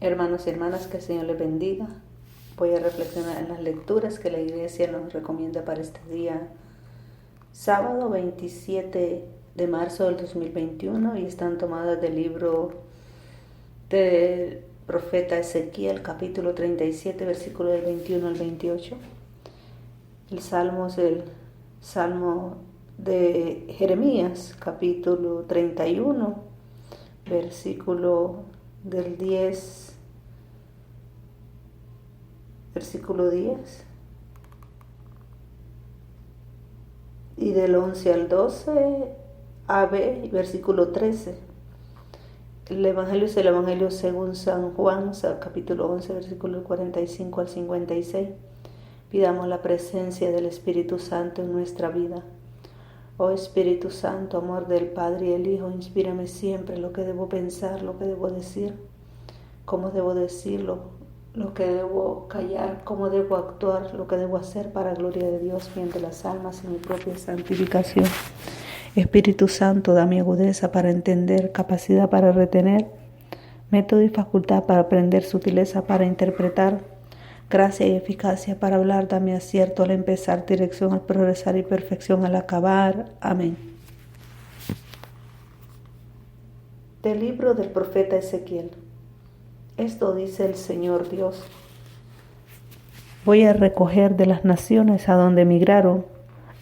Hermanos y hermanas, que el Señor les bendiga. Voy a reflexionar en las lecturas que la Iglesia nos recomienda para este día, sábado 27 de marzo del 2021, y están tomadas del libro del profeta Ezequiel, capítulo 37, versículo del 21 al 28. El salmo es el salmo de Jeremías, capítulo 31, versículo del 10. Versículo 10 y del 11 al 12, AB, y versículo 13. El Evangelio es el Evangelio según San Juan, capítulo 11, versículo 45 al 56. Pidamos la presencia del Espíritu Santo en nuestra vida. Oh Espíritu Santo, amor del Padre y el Hijo, inspírame siempre lo que debo pensar, lo que debo decir, cómo debo decirlo, lo que debo callar, cómo debo actuar, lo que debo hacer para gloria de Dios, bien de las almas y mi propia santificación. Espíritu Santo, dame agudeza para entender, capacidad para retener, método y facultad para aprender, sutileza para interpretar, gracia y eficacia para hablar, dame acierto al empezar, dirección al progresar y perfección al acabar. Amén. Del libro del profeta Ezequiel. Esto dice el Señor Dios: voy a recoger de las naciones a donde emigraron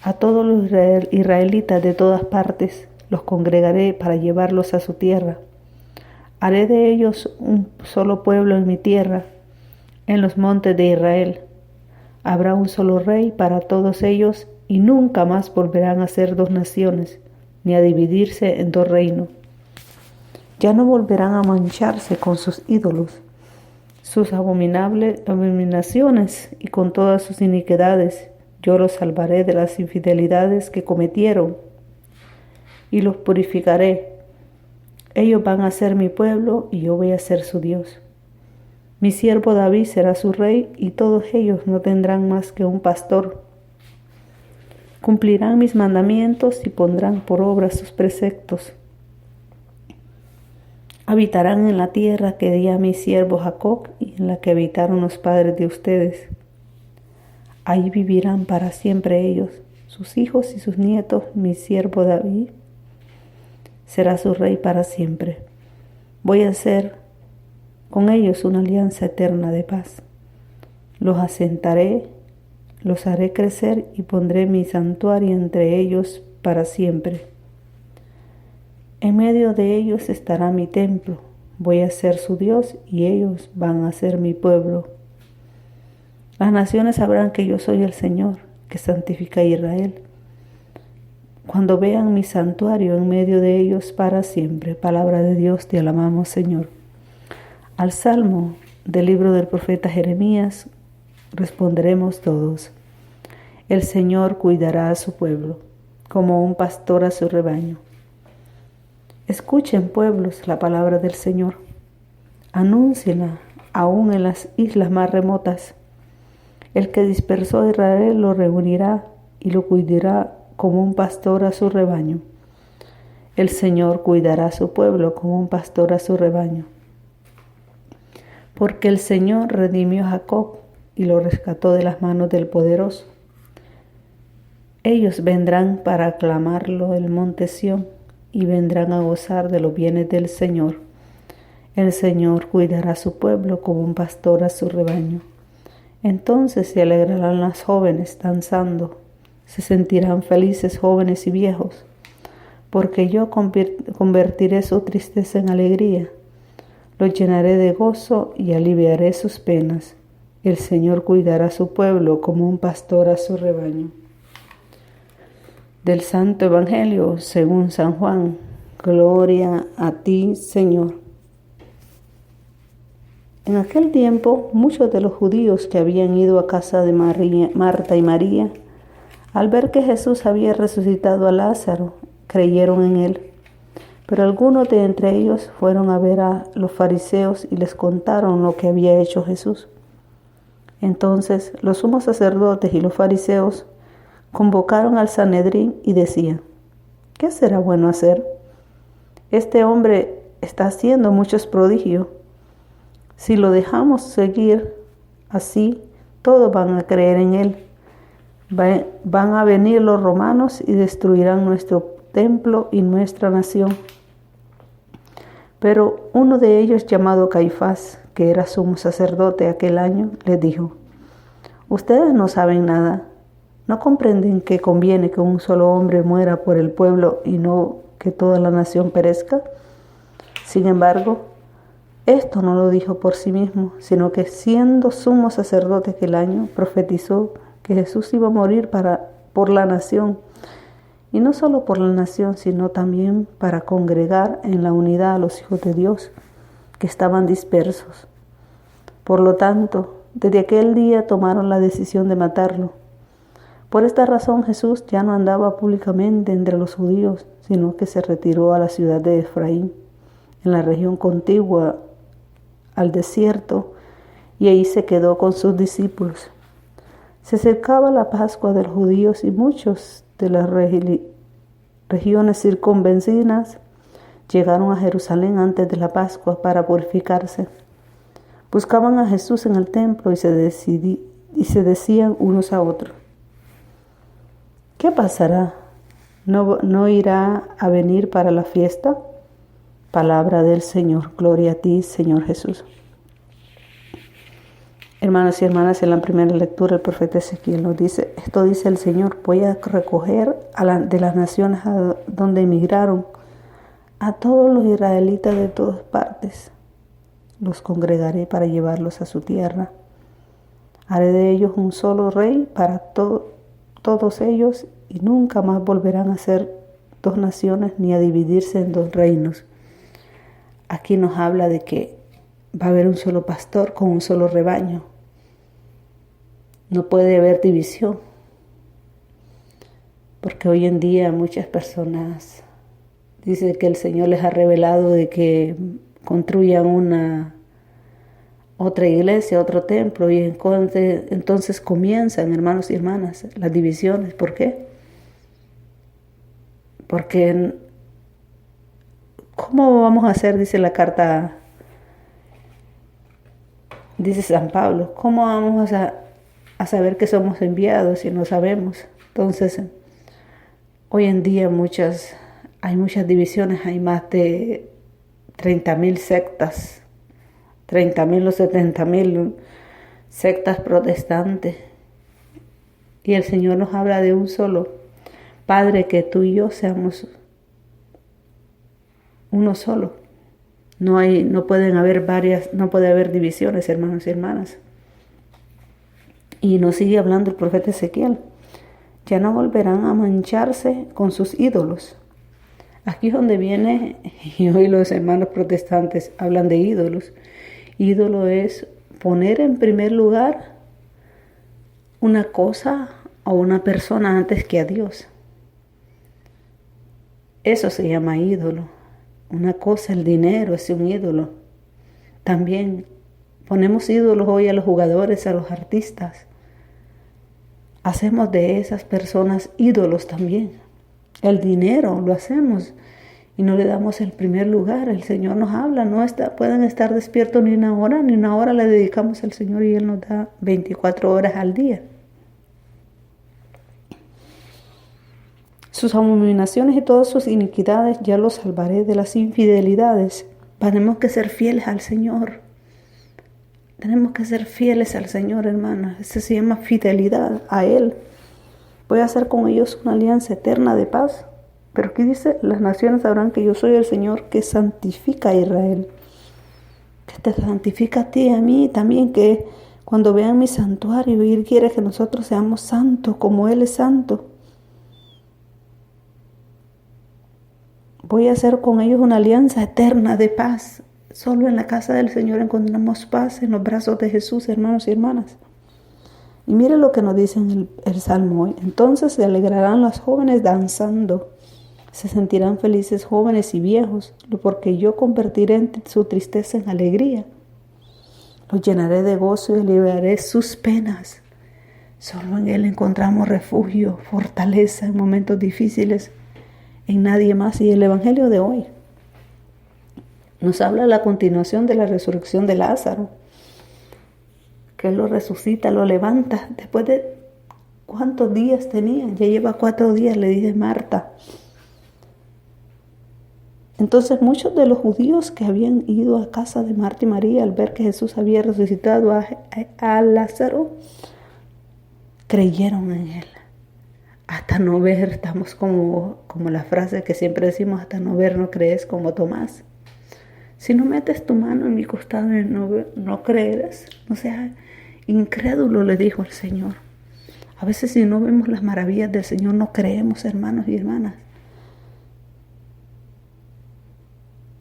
a todos los israelitas de todas partes, los congregaré para llevarlos a su tierra. Haré de ellos un solo pueblo en mi tierra, en los montes de Israel. Habrá un solo rey para todos ellos y nunca más volverán a ser dos naciones, ni a dividirse en dos reinos. Ya no volverán a mancharse con sus ídolos, sus abominaciones y con todas sus iniquidades. Yo los salvaré de las infidelidades que cometieron y los purificaré. Ellos van a ser mi pueblo y yo voy a ser su Dios. Mi siervo David será su rey y todos ellos no tendrán más que un pastor. Cumplirán mis mandamientos y pondrán por obra sus preceptos. Habitarán en la tierra que di a mi siervo Jacob y en la que habitaron los padres de ustedes. Ahí vivirán para siempre ellos, sus hijos y sus nietos. Mi siervo David será su rey para siempre. Voy a hacer con ellos una alianza eterna de paz. Los asentaré, los haré crecer y pondré mi santuario entre ellos para siempre. En medio de ellos estará mi templo. Voy a ser su Dios y ellos van a ser mi pueblo. Las naciones sabrán que yo soy el Señor, que santifica a Israel, cuando vean mi santuario en medio de ellos para siempre. Palabra de Dios, te alabamos, Señor. Al salmo del libro del profeta Jeremías responderemos todos: el Señor cuidará a su pueblo, como un pastor a su rebaño. Escuchen, pueblos, la palabra del Señor. Anúncienla aún en las islas más remotas. El que dispersó a Israel lo reunirá y lo cuidará como un pastor a su rebaño. El Señor cuidará a su pueblo como un pastor a su rebaño. Porque el Señor redimió a Jacob y lo rescató de las manos del poderoso. Ellos vendrán para aclamarlo el monte Sión y vendrán a gozar de los bienes del Señor. El Señor cuidará a su pueblo como un pastor a su rebaño. Entonces se alegrarán las jóvenes danzando, se sentirán felices jóvenes y viejos, porque yo convertiré su tristeza en alegría, los llenaré de gozo y aliviaré sus penas. El Señor cuidará a su pueblo como un pastor a su rebaño. Del Santo Evangelio según San Juan. Gloria a ti, Señor. En aquel tiempo, muchos de los judíos que habían ido a casa de Marta y María, al ver que Jesús había resucitado a Lázaro, creyeron en él. Pero algunos de entre ellos fueron a ver a los fariseos y les contaron lo que había hecho Jesús. Entonces los sumos sacerdotes y los fariseos convocaron al Sanedrín y decían: ¿qué será bueno hacer? Este hombre está haciendo muchos prodigios. Si lo dejamos seguir así, todos van a creer en él. Van a venir los romanos y destruirán nuestro templo y nuestra nación. Pero uno de ellos, llamado Caifás, que era sumo sacerdote aquel año, les dijo: ustedes no saben nada, no comprenden que conviene que un solo hombre muera por el pueblo y no que toda la nación perezca. Sin embargo, esto no lo dijo por sí mismo, sino que siendo sumo sacerdote aquel año, profetizó que Jesús iba a morir por la nación, y no solo por la nación, sino también para congregar en la unidad a los hijos de Dios que estaban dispersos. Por lo tanto, desde aquel día tomaron la decisión de matarlo. Por esta razón Jesús ya no andaba públicamente entre los judíos, sino que se retiró a la ciudad de Efraín, en la región contigua al desierto, y ahí se quedó con sus discípulos. Se acercaba la Pascua de los judíos y muchos de las regiones circunvecinas llegaron a Jerusalén antes de la Pascua para purificarse. Buscaban a Jesús en el templo y se decían unos a otros: ¿qué pasará? ¿No irá a venir para la fiesta? Palabra del Señor. Gloria a ti, Señor Jesús. Hermanos y hermanas, en la primera lectura el profeta Ezequiel nos dice: esto dice el Señor, voy a recoger de las naciones a donde emigraron a todos los israelitas de todas partes. Los congregaré para llevarlos a su tierra. Haré de ellos un solo rey para todos ellos, y nunca más volverán a ser dos naciones ni a dividirse en dos reinos. Aquí nos habla de que va a haber un solo pastor con un solo rebaño. No puede haber división, porque hoy en día muchas personas dicen que el Señor les ha revelado de que construyan otra iglesia, otro templo, y entonces comienzan, hermanos y hermanas, las divisiones. ¿Por qué? Porque ¿cómo vamos a hacer? Dice la carta, dice San Pablo, ¿cómo vamos a saber que somos enviados si no sabemos? Entonces, hoy en día hay muchas divisiones, hay más de 30,000 sectas, 30,000 o 70,000 sectas protestantes. Y el Señor nos habla de un solo Padre, que tú y yo seamos uno solo. No puede haber divisiones, hermanos y hermanas. Y nos sigue hablando el profeta Ezequiel: ya no volverán a mancharse con sus ídolos. Aquí es donde viene, y hoy los hermanos protestantes hablan de ídolos. Ídolo es poner en primer lugar una cosa o una persona antes que a Dios. Eso se llama ídolo. Una cosa, el dinero, es un ídolo. También ponemos ídolos hoy a los jugadores, a los artistas. Hacemos de esas personas ídolos también. El dinero lo hacemos y no le damos el primer lugar. El Señor nos habla, pueden estar despiertos ni una hora le dedicamos al Señor, y Él nos da 24 horas al día. Sus abominaciones y todas sus iniquidades ya los salvaré de las infidelidades. Tenemos que ser fieles al Señor. Tenemos que ser fieles al Señor, hermanas. Eso se llama fidelidad a Él. Voy a hacer con ellos una alianza eterna de paz. Pero aquí dice: las naciones sabrán que yo soy el Señor, que santifica a Israel. Que te santifica a ti y a mí también, que cuando vean mi santuario, Él quiere que nosotros seamos santos como Él es santo. Voy a hacer con ellos una alianza eterna de paz. Solo en la casa del Señor encontramos paz, en los brazos de Jesús, hermanos y hermanas. Y mire lo que nos dice en el Salmo hoy. Entonces se alegrarán los jóvenes danzando. Se sentirán felices jóvenes y viejos, porque yo convertiré su tristeza en alegría. Los llenaré de gozo y aliviaré sus penas. Solo en Él encontramos refugio, fortaleza en momentos difíciles. En nadie más. Y el Evangelio de hoy nos habla a la continuación de la resurrección de Lázaro, que Él lo resucita, lo levanta. Después de ¿cuántos días tenía? Ya lleva 4 días, le dice Marta. Entonces muchos de los judíos que habían ido a casa de Marta y María al ver que Jesús había resucitado a Lázaro, creyeron en Él. Hasta no ver, estamos como la frase que siempre decimos, hasta no ver no crees, como Tomás. Si no metes tu mano en mi costado y no creerás, no seas incrédulo, le dijo el Señor. A veces si no vemos las maravillas del Señor no creemos, hermanos y hermanas.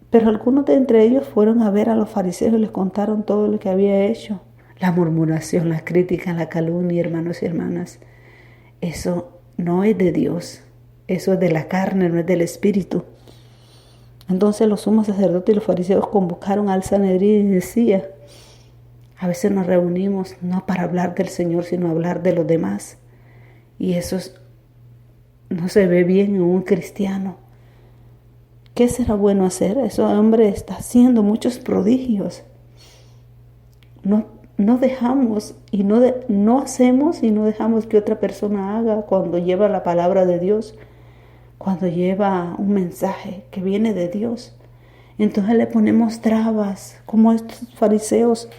Pero algunos de entre ellos fueron a ver a los fariseos y les contaron todo lo que había hecho. La murmuración, la crítica, la calumnia, hermanos y hermanas. Eso no es de Dios. Eso es de la carne, no es del Espíritu. Entonces los sumos sacerdotes y los fariseos convocaron al Sanedrín y decía: a veces nos reunimos no para hablar del Señor, sino hablar de los demás. Y eso no se ve bien en un cristiano. ¿Qué será bueno hacer? Ese hombre está haciendo muchos prodigios. No dejamos y no hacemos y no dejamos que otra persona haga cuando lleva la palabra de Dios, cuando lleva un mensaje que viene de Dios. Entonces le ponemos trabas, como estos fariseos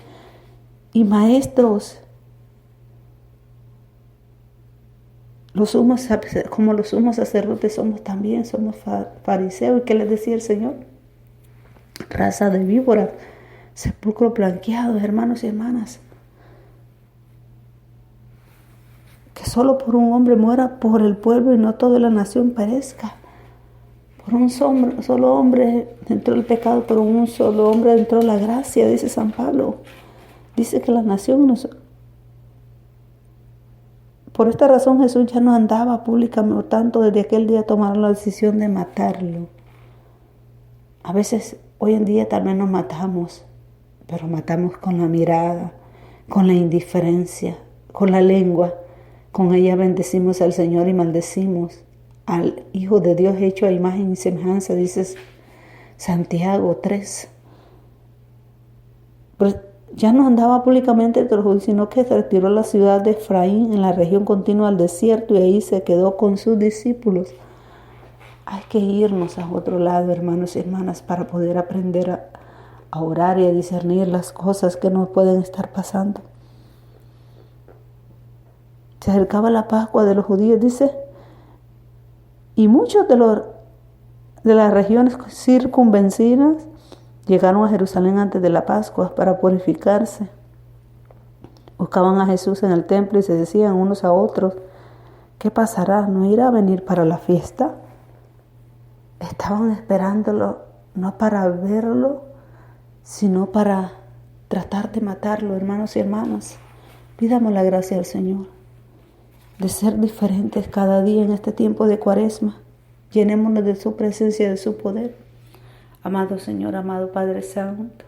y maestros. Como los sumos sacerdotes somos fariseos. ¿Y qué les decía el Señor? Raza de víboras, sepulcro blanqueado, hermanos y hermanas. Que solo por un hombre muera por el pueblo y no toda la nación perezca. Por un solo hombre entró el pecado, por un solo hombre entró la gracia, dice San Pablo. Dice que la nación Por esta razón Jesús ya no andaba públicamente, tanto desde aquel día tomaron la decisión de matarlo. A veces, hoy en día también nos matamos, pero matamos con la mirada, con la indiferencia, con la lengua. Con ella bendecimos al Señor y maldecimos al Hijo de Dios hecho a imagen y semejanza, dice Santiago 3. Pero ya no andaba públicamente entre los judíos, sino que se retiró a la ciudad de Efraín, en la región continua al desierto, y ahí se quedó con sus discípulos. Hay que irnos a otro lado, hermanos y hermanas, para poder aprender a orar y a discernir las cosas que nos pueden estar pasando. Se acercaba la Pascua de los judíos, dice, y muchos de las regiones circunvecinas llegaron a Jerusalén antes de la Pascua para purificarse. Buscaban a Jesús en el templo y se decían unos a otros: ¿qué pasará? ¿No irá a venir para la fiesta? Estaban esperándolo no para verlo, sino para tratar de matarlo, hermanos y hermanas. Pidamos la gracia al Señor de ser diferentes cada día en este tiempo de Cuaresma. Llenémonos de su presencia, de su poder. Amado Señor, amado Padre Santo,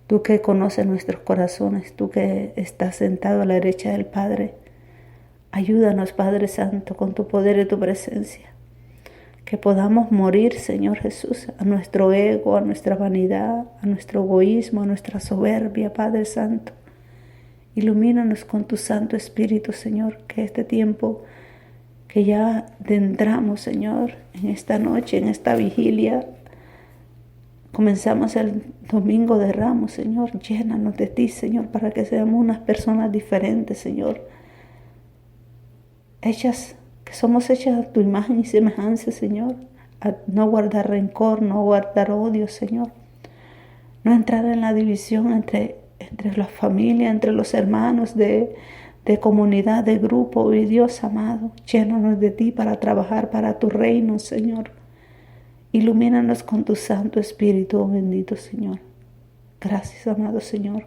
tú que conoces nuestros corazones, tú que estás sentado a la derecha del Padre, ayúdanos, Padre Santo, con tu poder y tu presencia, que podamos morir, Señor Jesús, a nuestro ego, a nuestra vanidad, a nuestro egoísmo, a nuestra soberbia, Padre Santo. Ilumínanos con tu Santo Espíritu, Señor, que este tiempo que ya adentramos, Señor, en esta noche, en esta vigilia, comenzamos el domingo de Ramos, Señor. Llénanos de ti, Señor, para que seamos unas personas diferentes, Señor. Que somos hechas a tu imagen y semejanza, Señor. A no guardar rencor, no guardar odio, Señor. No entrar en la división entre la familia, entre los hermanos de comunidad, de grupo. Y Dios amado, llénanos de ti para trabajar para tu reino, Señor. Ilumínanos con tu Santo Espíritu, oh bendito Señor. Gracias, amado Señor.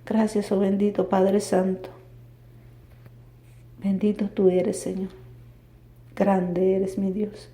Gracias, oh bendito Padre Santo. Bendito tú eres, Señor. Grande eres, mi Dios.